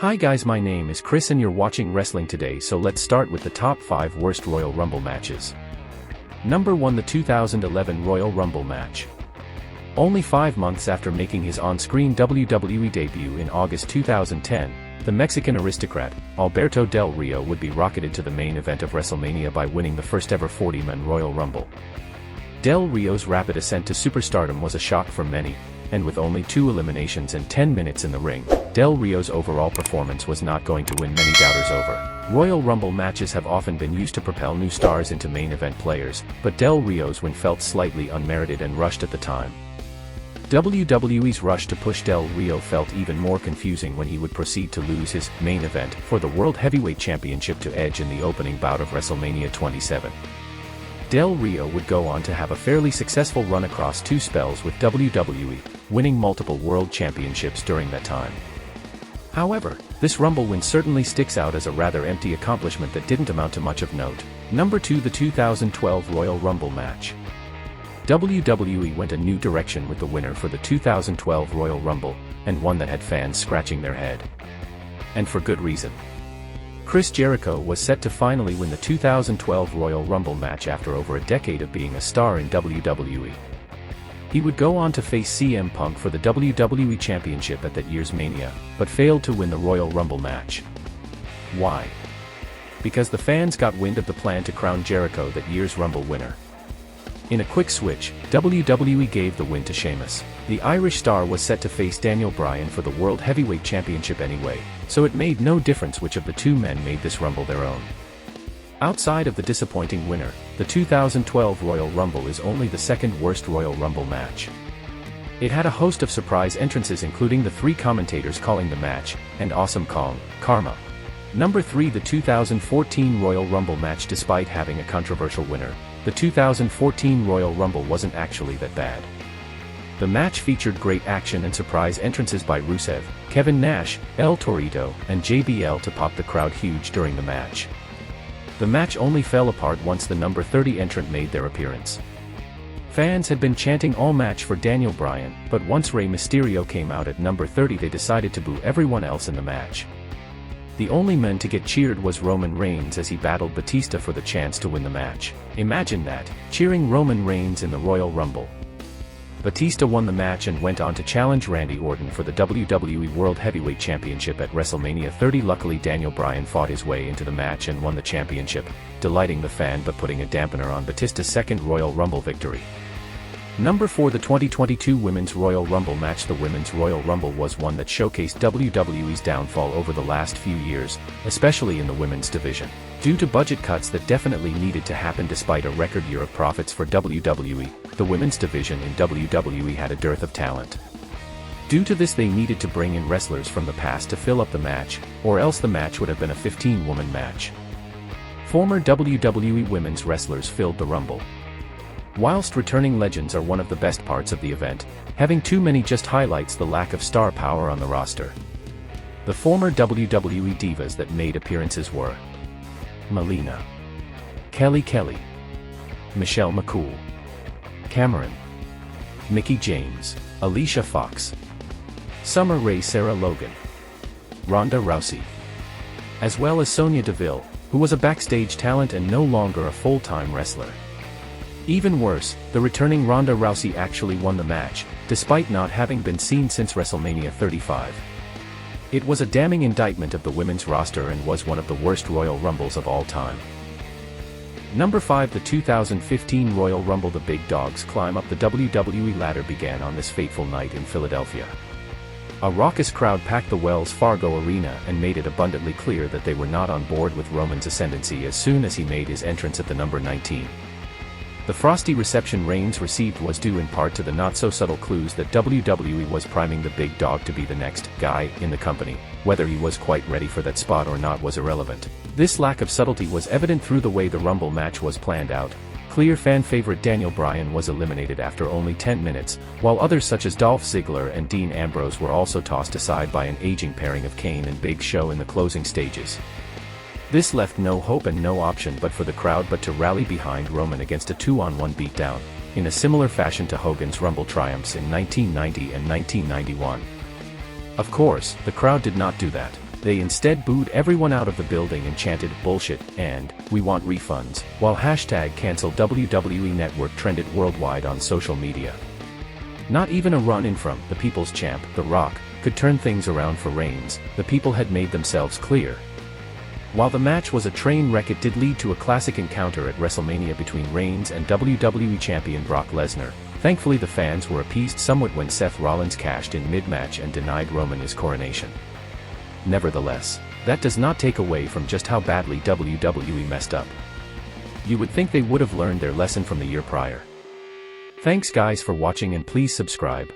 Hi guys, my name is Chris and you're watching Wrestling Today, so let's start with the top 5 worst Royal Rumble matches. Number 1, the 2011 Royal Rumble match. Only 5 months after making his on-screen WWE debut in August 2010, the Mexican aristocrat, Alberto Del Rio, would be rocketed to the main event of WrestleMania by winning the first ever 40-man Royal Rumble. Del Rio's rapid ascent to superstardom was a shock for many, and with only 2 eliminations and 10 minutes in the ring, Del Rio's overall performance was not going to win many doubters over. Royal Rumble matches have often been used to propel new stars into main event players, but Del Rio's win felt slightly unmerited and rushed at the time. WWE's rush to push Del Rio felt even more confusing when he would proceed to lose his main event for the World Heavyweight Championship to Edge in the opening bout of WrestleMania 27. Del Rio would go on to have a fairly successful run across 2 spells with WWE, winning multiple world championships during that time. However, this Rumble win certainly sticks out as a rather empty accomplishment that didn't amount to much of note. Number 2, the 2012 Royal Rumble match. WWE went a new direction with the winner for the 2012 Royal Rumble, and one that had fans scratching their head. And for good reason. Chris Jericho was set to finally win the 2012 Royal Rumble match after over a decade of being a star in WWE. He would go on to face CM Punk for the WWE Championship at that year's Mania, but failed to win the Royal Rumble match. Why? Because the fans got wind of the plan to crown Jericho that year's Rumble winner. In a quick switch, WWE gave the win to Sheamus. The Irish star was set to face Daniel Bryan for the World Heavyweight Championship anyway, so it made no difference which of the 2 men made this Rumble their own. Outside of the disappointing winner, the 2012 Royal Rumble is only the second worst Royal Rumble match. It had a host of surprise entrances, including the 3 commentators calling the match, and Awesome Kong, Karma. Number 3, the 2014 Royal Rumble match. Despite having a controversial winner, the 2014 Royal Rumble wasn't actually that bad. The match featured great action and surprise entrances by Rusev, Kevin Nash, El Torito, and JBL to pop the crowd huge during the match. The match only fell apart once the number 30 entrant made their appearance. Fans had been chanting all match for Daniel Bryan, but once Rey Mysterio came out at number 30 they decided to boo everyone else in the match. The only man to get cheered was Roman Reigns as he battled Batista for the chance to win the match. Imagine that, cheering Roman Reigns in the Royal Rumble. Batista won the match and went on to challenge Randy Orton for the WWE World Heavyweight Championship at WrestleMania 30. Luckily, Daniel Bryan fought his way into the match and won the championship, delighting the fan but putting a dampener on Batista's second Royal Rumble victory. Number 4, the 2022 Women's Royal Rumble match. The Women's Royal Rumble was one that showcased WWE's downfall over the last few years, especially in the women's division. Due to budget cuts that definitely needed to happen despite a record year of profits for WWE, the women's division in WWE had a dearth of talent. Due to this, they needed to bring in wrestlers from the past to fill up the match, or else the match would have been a 15-woman match. Former WWE women's wrestlers filled the Rumble. Whilst returning legends are one of the best parts of the event, having too many just highlights the lack of star power on the roster. The former WWE divas that made appearances were Melina, Kelly Kelly, Michelle McCool, Cameron, Mickie James, Alicia Fox, Summer Rae, Sarah Logan, Ronda Rousey, as well as Sonya Deville, who was a backstage talent and no longer a full-time wrestler. Even worse, the returning Ronda Rousey actually won the match, despite not having been seen since WrestleMania 35. It was a damning indictment of the women's roster and was one of the worst Royal Rumbles of all time. Number 5, the 2015 Royal Rumble. The big dogs climb up the WWE ladder began on this fateful night in Philadelphia. A raucous crowd packed the Wells Fargo Arena and made it abundantly clear that they were not on board with Roman's ascendancy as soon as he made his entrance at the number 19. The frosty reception Reigns received was due in part to the not-so-subtle clues that WWE was priming the big dog to be the next guy in the company. Whether he was quite ready for that spot or not was irrelevant. This lack of subtlety was evident through the way the Rumble match was planned out. Clear fan favorite Daniel Bryan was eliminated after only 10 minutes, while others such as Dolph Ziggler and Dean Ambrose were also tossed aside by an aging pairing of Kane and Big Show in the closing stages. This left no hope and no option but for the crowd but to rally behind Roman against a 2-on-1 beatdown, in a similar fashion to Hogan's Rumble triumphs in 1990 and 1991. Of course, the crowd did not do that. They instead booed everyone out of the building and chanted, "Bullshit," and "We want refunds," while hashtag cancel WWE Network trended worldwide on social media. Not even a run-in from the People's Champ, The Rock, could turn things around for Reigns. The people had made themselves clear. While the match was a train wreck, it did lead to a classic encounter at WrestleMania between Reigns and WWE Champion Brock Lesnar. Thankfully, the fans were appeased somewhat when Seth Rollins cashed in mid-match and denied Roman his coronation. Nevertheless, that does not take away from just how badly WWE messed up. You would think they would have learned their lesson from the year prior. Thanks guys for watching, and please subscribe.